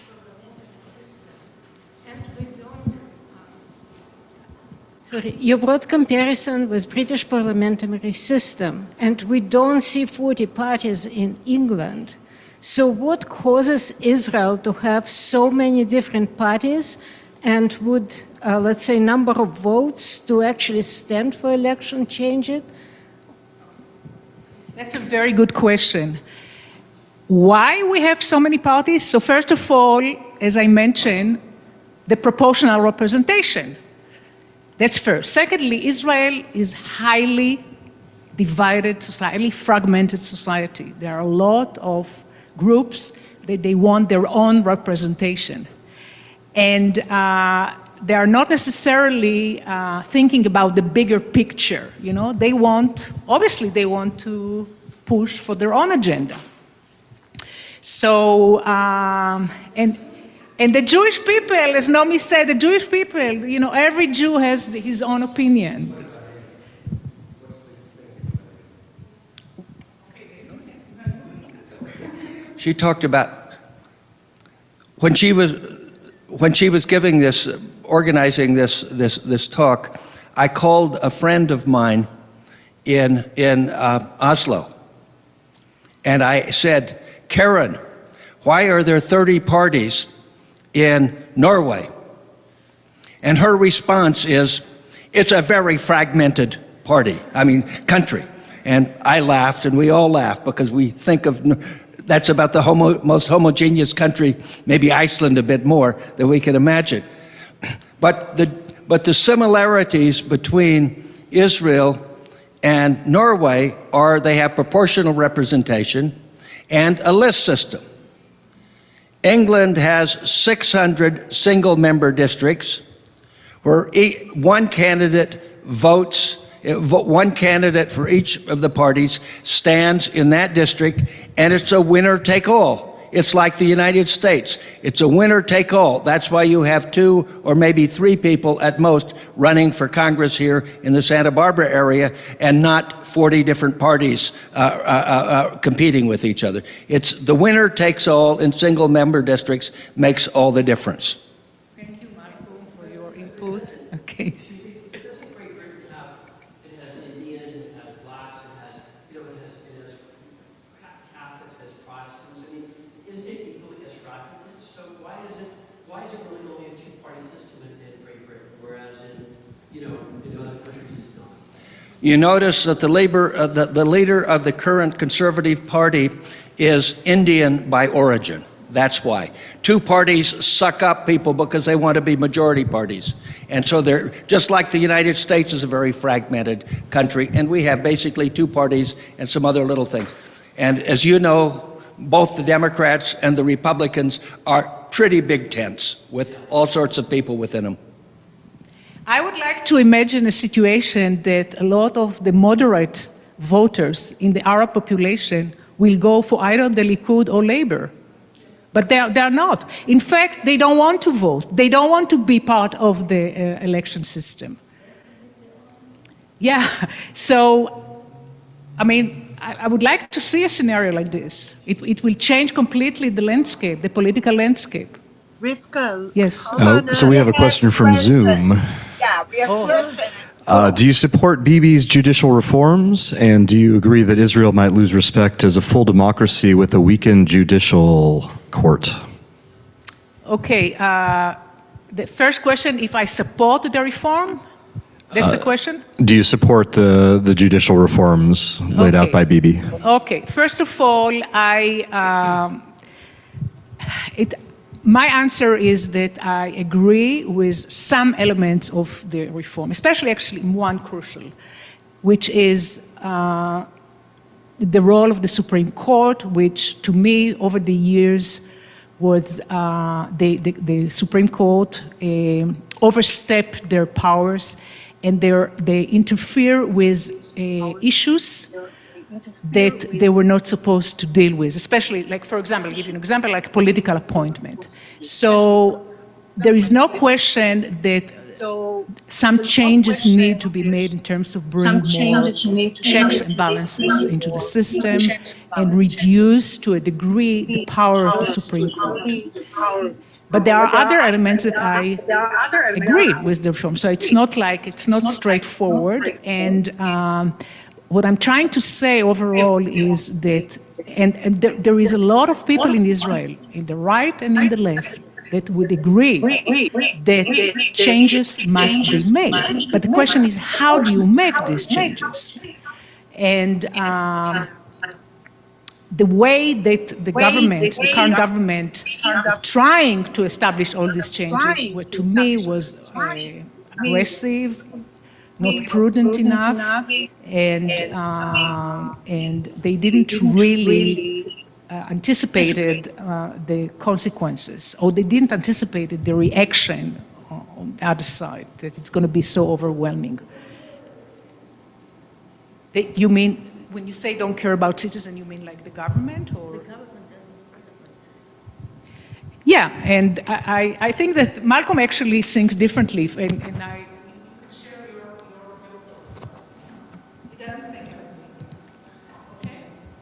Sorry, you brought comparison with British parliamentary system, and we don't see 40 parties in England. So what causes Israel to have so many different parties, and would, let's say, number of votes to actually stand for election change it? That's a very good question. Why we have so many parties? So first of all, as I mentioned, the proportional representation. That's first. Secondly, Israel is highly divided society, highly fragmented society. There are a lot of groups that they want their own representation. And they are not necessarily thinking about the bigger picture. You know, obviously they want to push for their own agenda. So, and the Jewish people, as Naomi said, the Jewish people, you know, every Jew has his own opinion. She talked about when she was giving this, organizing this talk, I called a friend of mine in Oslo, and I said, Karen, why are there 30 parties in Norway? And her response is, it's a very fragmented country. And I laughed, and we all laughed, because we think of that's about the most homogeneous country, maybe Iceland a bit more, that we can imagine. But the similarities between Israel and Norway are they have proportional representation and a list system. England has 600 single-member districts where one candidate votes, one candidate for each of the parties stands in that district, and it's a winner-take-all. It's like the United States. It's a winner take all. That's why you have 2 or maybe 3 people at most running for Congress here in the Santa Barbara area, and not 40 different parties competing with each other. It's the winner takes all in single member districts makes all the difference. Thank you, Malcolm, for your input. Okay. You notice that the leader of the current Conservative Party is Indian by origin. That's why. 2 parties suck up people because they want to be majority parties. And so they're, just like the United States is a very fragmented country, and we have basically 2 parties and some other little things. And as you know, both the Democrats and the Republicans are pretty big tents with all sorts of people within them. I would like to imagine a situation that a lot of the moderate voters in the Arab population will go for either the Likud or Labour. But they are not. In fact, they don't want to vote. They don't want to be part of the election system. Yeah, so, I mean, I would like to see a scenario like this. It will change completely the landscape, the political landscape. Rivka. Yes. So we have a question from Zoom. Yeah, we have Do you support Bibi's judicial reforms? And do you agree that Israel might lose respect as a full democracy with a weakened judicial court? Okay, the first question, if I support the reform, that's the question? Do you support the judicial reforms laid out by Bibi? Okay, first of all, my answer is that I agree with some elements of the reform, especially actually one crucial, which is the role of the Supreme Court, which to me over the years was the Supreme Court overstepped their powers, and they interfere with issues that they were not supposed to deal with, especially, like, for example, I'll give you an example, like political appointment. So there is no question that some changes need to be made in terms of bringing more checks and balances into the system and reduce to a degree the power of the Supreme Court. But there are other elements that I agree with the reform. So it's not straightforward. And what I'm trying to say overall is that, and there is a lot of people in Israel, in the right and in the left, that would agree that changes must be made. But the question is, how do you make these changes? And the way that the current government is trying to establish all these changes, what to me was aggressive, not prudent enough, and they didn't really anticipated the consequences, or they didn't anticipate the reaction on the other side, that it's going to be so overwhelming. You mean, when you say don't care about citizens, you mean like the government, or? The government doesn't. Yeah, and I think that Malcolm actually thinks differently, and I share your thought. He doesn't think like me. Okay?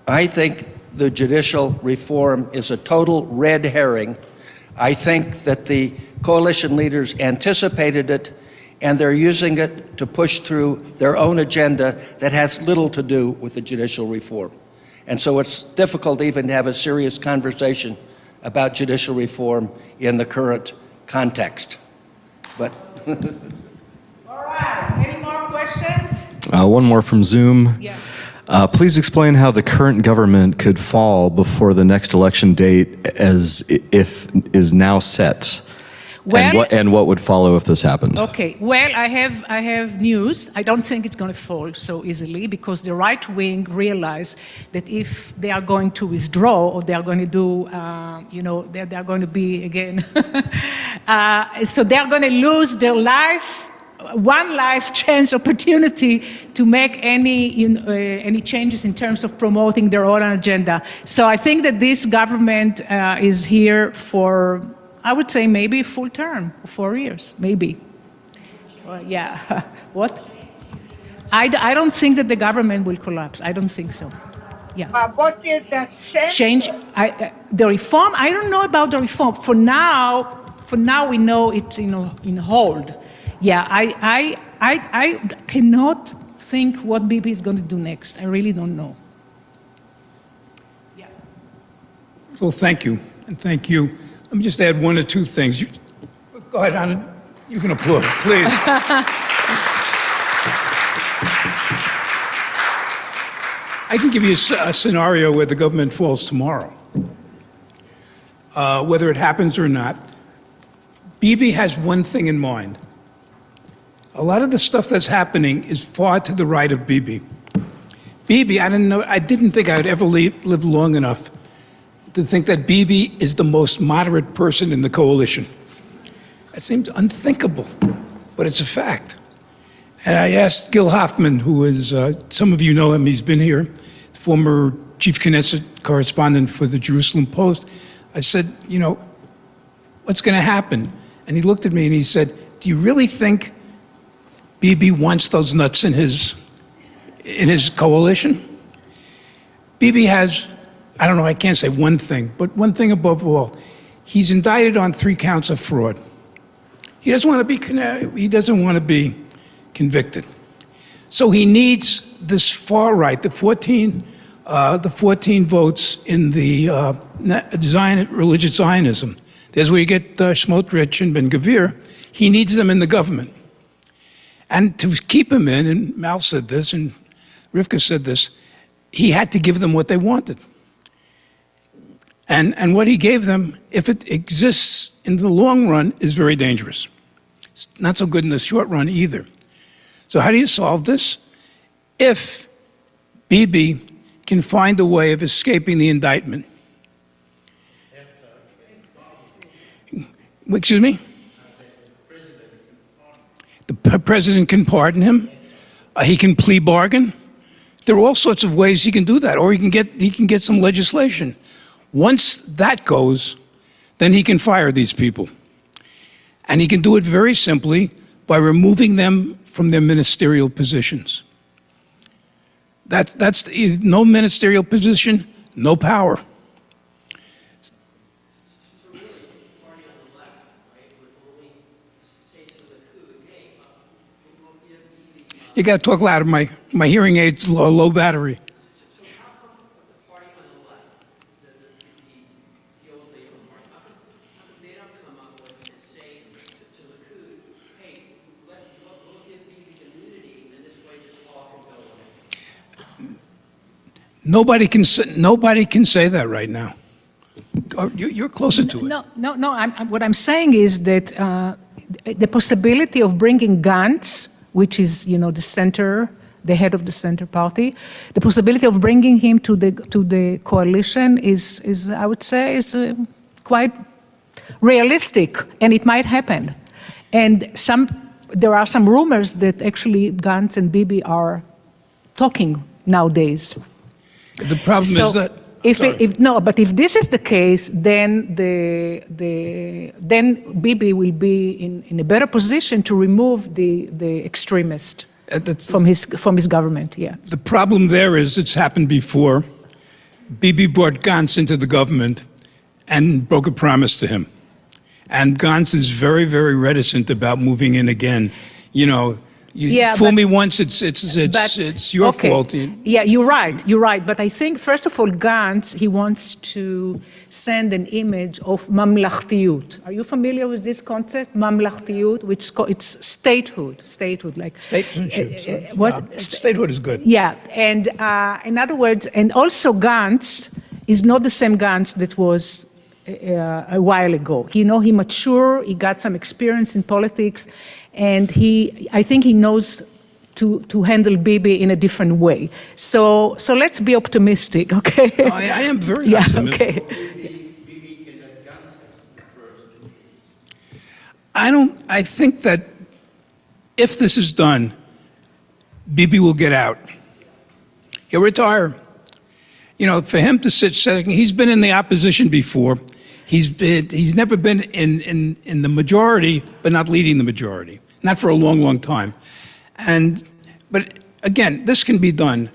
I think the judicial reform is a total red herring. I think that the coalition leaders anticipated it, and they're using it to push through their own agenda that has little to do with the judicial reform. And so it's difficult even to have a serious conversation about judicial reform in the current context. But all right, any more questions? One more from Zoom. Yeah. Please explain how the current government could fall before the next election date, as if is now set, and what would follow if this happened. Okay. Well, I have news. I don't think it's going to fall so easily, because the right wing realize that if they are going to withdraw, or they are going to do, they are going to be again, so they are going to lose their life one life chance opportunity to make any changes in terms of promoting their own agenda. So I think that this government is here for, I would say, maybe full term, 4 years, maybe. Yeah. What? I don't think that the government will collapse. I don't think so. Yeah. What is that Change the reform. I don't know about the reform. For now, we know it's in hold. Yeah, I cannot think what Bibi is going to do next. I really don't know. Yeah. Well, thank you, and thank you. Let me just add one or two things. Go ahead, Anna. You can applaud, please. I can give you a scenario where the government falls tomorrow. Whether it happens or not, Bibi has one thing in mind. A lot of the stuff that's happening is far to the right of Bibi. Bibi, I didn't think I'd ever live long enough to think that Bibi is the most moderate person in the coalition. It seems unthinkable, but it's a fact. And I asked Gil Hoffman, who is, some of you know him, he's been here, former chief Knesset correspondent for the Jerusalem Post. I said, what's going to happen? And he looked at me and he said, do you really think Bibi wants those nuts in his coalition? Bibi has, I don't know, I can't say one thing, but one thing above all, he's indicted on 3 counts of fraud. He doesn't want to be convicted. So he needs this far right, the 14 votes in the religious Zionism. There's where you get Smotrich and Ben-Gvir. He needs them in the government. And to keep him in, and Mal said this, and Rivka said this, he had to give them what they wanted. And what he gave them, if it exists in the long run, is very dangerous. It's not so good in the short run either. So how do you solve this? If Bibi can find a way of escaping the indictment. Excuse me? The president can pardon him. He can plea bargain. There are all sorts of ways he can do that, or he can get some legislation. Once that goes, then he can fire these people. And he can do it very simply by removing them from their ministerial positions. That's no ministerial position, no power. You got to talk louder. My hearing aid's low battery. Nobody can say that right now. You're closer to it. No. What I'm saying is that the possibility of bringing Gantz, which is the center, the head of the center party, the possibility of bringing him to the coalition is I would say is quite realistic, and it might happen. And there are some rumors that actually Gantz and Bibi are talking nowadays. The problem is that if this is the case, then Bibi will be in a better position to remove the extremist from his government. Yeah. The problem there is it's happened before. Bibi brought Gantz into the government and broke a promise to him, and Gantz is very, very reticent about moving in again. Fool me once, it's your fault. Yeah, you're right. But I think, first of all, Gantz, he wants to send an image of mamlachtiyut. Are you familiar with this concept, mamlachtiyut? Which it's statehood, like citizenship. What? Statehood is good. Yeah, and in other words, and also Gantz is not the same Gantz that was a while ago. He matured. He got some experience in politics. And I think he knows to handle Bibi in a different way. So let's be optimistic, okay? I am very optimistic. Okay. Bibi can let Gantz have the first 2 meetings. I think that if this is done, Bibi will get out. He'll retire. You know, for him to sit second, he's been in the opposition before. He's never been in the majority, but not leading the majority. Not for a long, long time. But again, this can be done.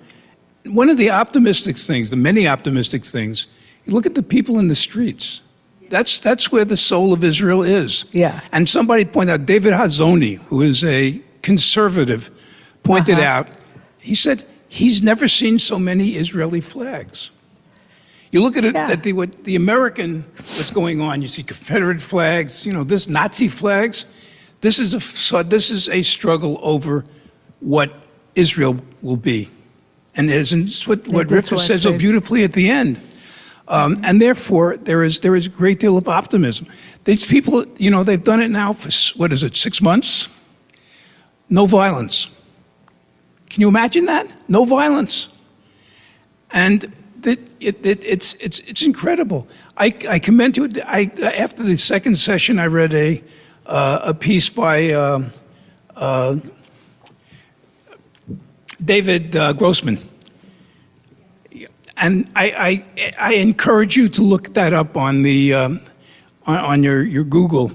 One of the optimistic things, the many optimistic things, you look at the people in the streets. That's where the soul of Israel is. Yeah. And somebody pointed out, David Hazoni, who is a conservative, pointed out, he said, he's never seen so many Israeli flags. You look at it, at the American, what's going on, you see Confederate flags, you know, this Nazi flags. This is a struggle over what Israel will be. And isn't what Rivka says so beautifully at the end. And therefore, there is a great deal of optimism. These people, you know, they've done it now for, 6 months? No violence. Can you imagine that? No violence. And it's incredible. I commend you. After the second session, I read a piece by David Grossman. And I encourage you to look that up on the on your Google.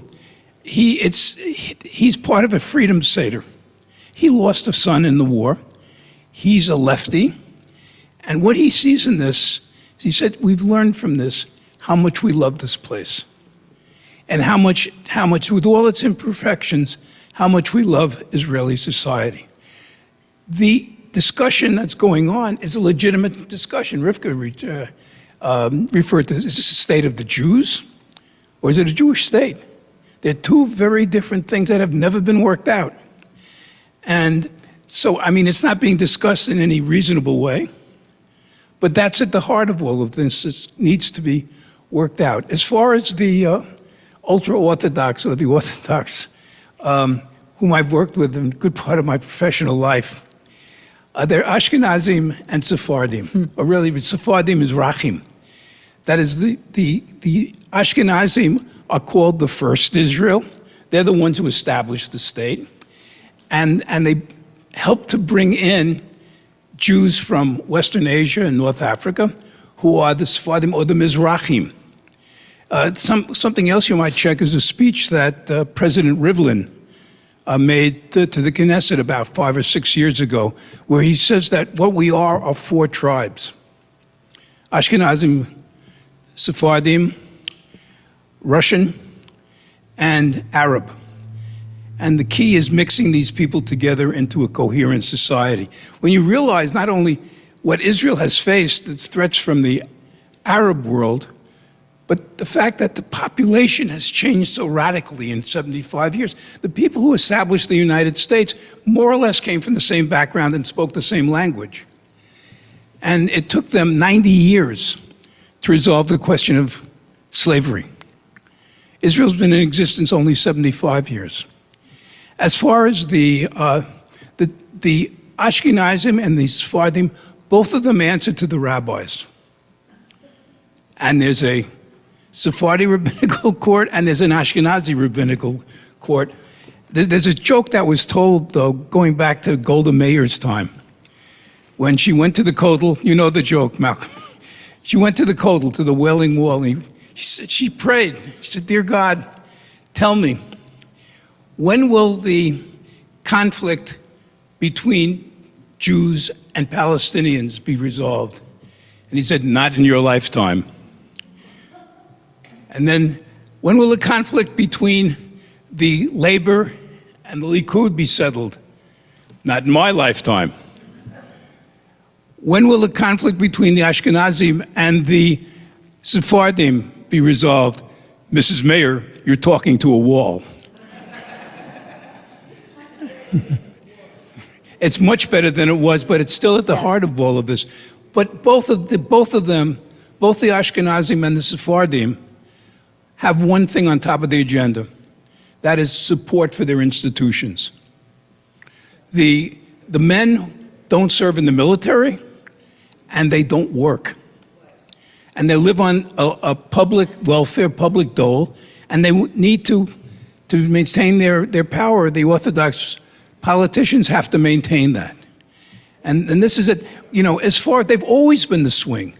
He's part of a freedom Seder. He lost a son in the war. He's a lefty, and what he sees in this, he said, we've learned from this how much we love this place, and how much with all its imperfections, how much we love Israeli society. The discussion that's going on is a legitimate discussion. Rivka referred to, is this a state of the Jews, or is it a Jewish state? They're two very different things that have never been worked out. And so, I mean, it's not being discussed in any reasonable way, but that's at the heart of all of this. It needs to be worked out. As far as the ultra-Orthodox or the Orthodox, whom I've worked with in a good part of my professional life, they're Ashkenazim and Sephardim, or really Sephardim is Rachim. That is, the Ashkenazim are called the first Israel. They're the ones who established the state. And they helped to bring in Jews from Western Asia and North Africa, who are the Sephardim or the Mizrahim. Something else you might check is a speech that President Rivlin made to the Knesset about 5 or 6 years ago, where he says that what we are 4 tribes: Ashkenazim, Sephardim, Russian, and Arab. And the key is mixing these people together into a coherent society. When you realize not only what Israel has faced, its threats from the Arab world, but the fact that the population has changed so radically in 75 years. The people who established the United States more or less came from the same background and spoke the same language. And it took them 90 years to resolve the question of slavery. Israel's been in existence only 75 years. As far as the Ashkenazim and the Sephardim, both of them answer to the rabbis. And there's a Sephardi rabbinical court and there's an Ashkenazi rabbinical court. There's a joke that was told, though, going back to Golda Meir's time. When she went to the Kotel, you know the joke, Malcolm. She went to the Kotel, to the Wailing Wall, and she prayed. She said, "Dear God, tell me, when will the conflict between Jews and Palestinians be resolved?" And he said, "Not in your lifetime." And then, when will the conflict between the Labor and the Likud be settled? Not in my lifetime. When will the conflict between the Ashkenazim and the Sephardim be resolved? Mrs. Mayor, you're talking to a wall. It's much better than it was, but it's still at the heart of all of this. But both of them, both the Ashkenazim and the Sephardim, have one thing on top of the agenda. That is support for their institutions. The men don't serve in the military, and they don't work. And they live on a public welfare, public dole, and they need to maintain their power. The Orthodox Politicians have to maintain that. And this is it, as far, they've always been the swing.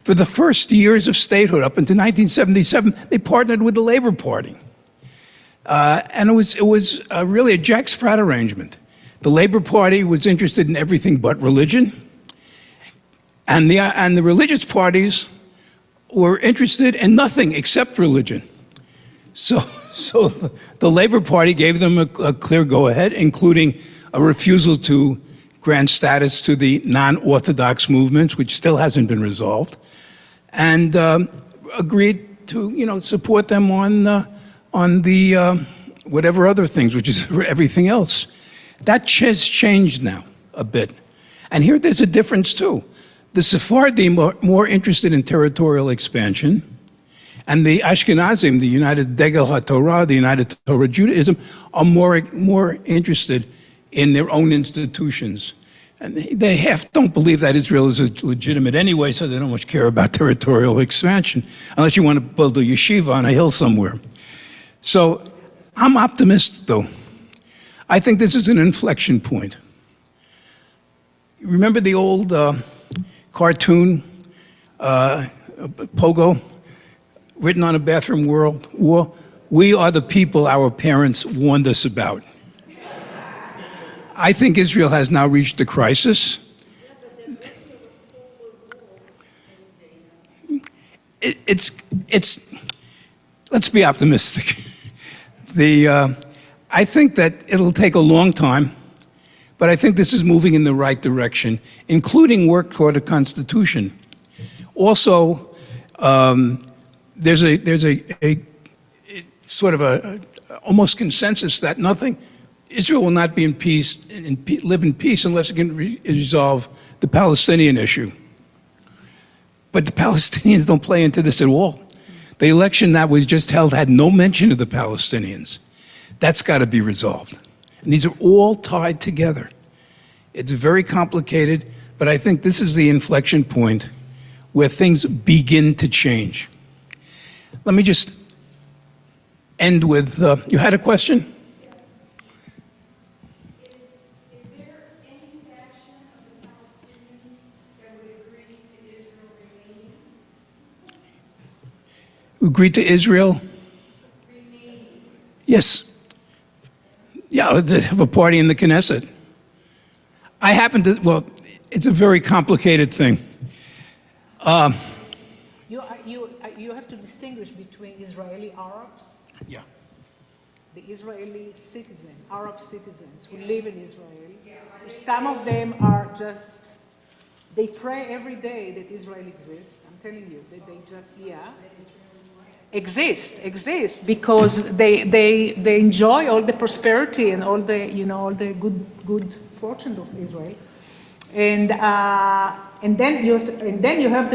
For the first years of statehood, up until 1977, they partnered with the Labor Party. And it was really a jackspot arrangement. The Labor Party was interested in everything but religion. And the religious parties were interested in nothing except religion. So the Labor Party gave them a clear go-ahead, including a refusal to grant status to the non-Orthodox movements, which still hasn't been resolved, and agreed to support them on the whatever other things, which is everything else. That has changed now a bit, and here there's a difference too. The Sephardim are more interested in territorial expansion, and the Ashkenazim, the United Degel HaTorah, the United Torah Judaism, are more interested in their own institutions. And they half don't believe that Israel is legitimate anyway, so they don't much care about territorial expansion, unless you want to build a yeshiva on a hill somewhere. So I'm optimistic, though. I think this is an inflection point. Remember the old cartoon, Pogo, written on a bathroom wall? We are the people our parents warned us about. I think Israel has now reached a crisis. Let's be optimistic. I think that it'll take a long time, but I think this is moving in the right direction, including work toward a constitution. Also, there's a sort of a almost consensus that Israel will not be in peace and live in peace unless it can resolve the Palestinian issue. But the Palestinians don't play into this at all. The election that was just held had no mention of the Palestinians. That's got to be resolved. And these are all tied together. It's very complicated, but I think this is the inflection point where things begin to change. Let me just end with, you had a question? Agreed to Israel? Yes. Yeah, they have a party in the Knesset. I happen to, well, it's a very complicated thing. You have to distinguish between Israeli Arabs, Yeah. the Israeli Arab citizens who live in Israel. Some of them are just, they pray every day that Israel exists. I'm telling you, that they just, exist because they enjoy all the prosperity and all the good fortune of Israel, and then you have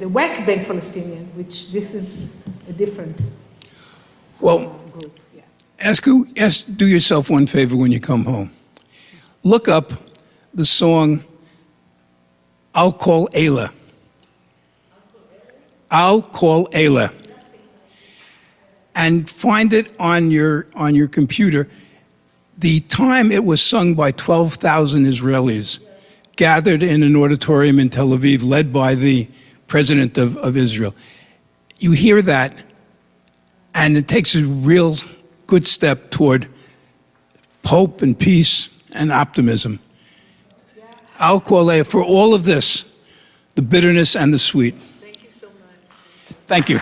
the West Bank Palestinian, which this is a different group. Yeah. Do yourself one favor when you come home. Look up the song "I'll Call Ayla." I'll Call Ayla. And find it on your computer. The time it was sung by 12,000 Israelis gathered in an auditorium in Tel Aviv, led by the president of Israel. You hear that, and it takes a real good step toward hope and peace and optimism. I'll call for all of this, the bitterness and the sweet. Thank you so much. Thank you.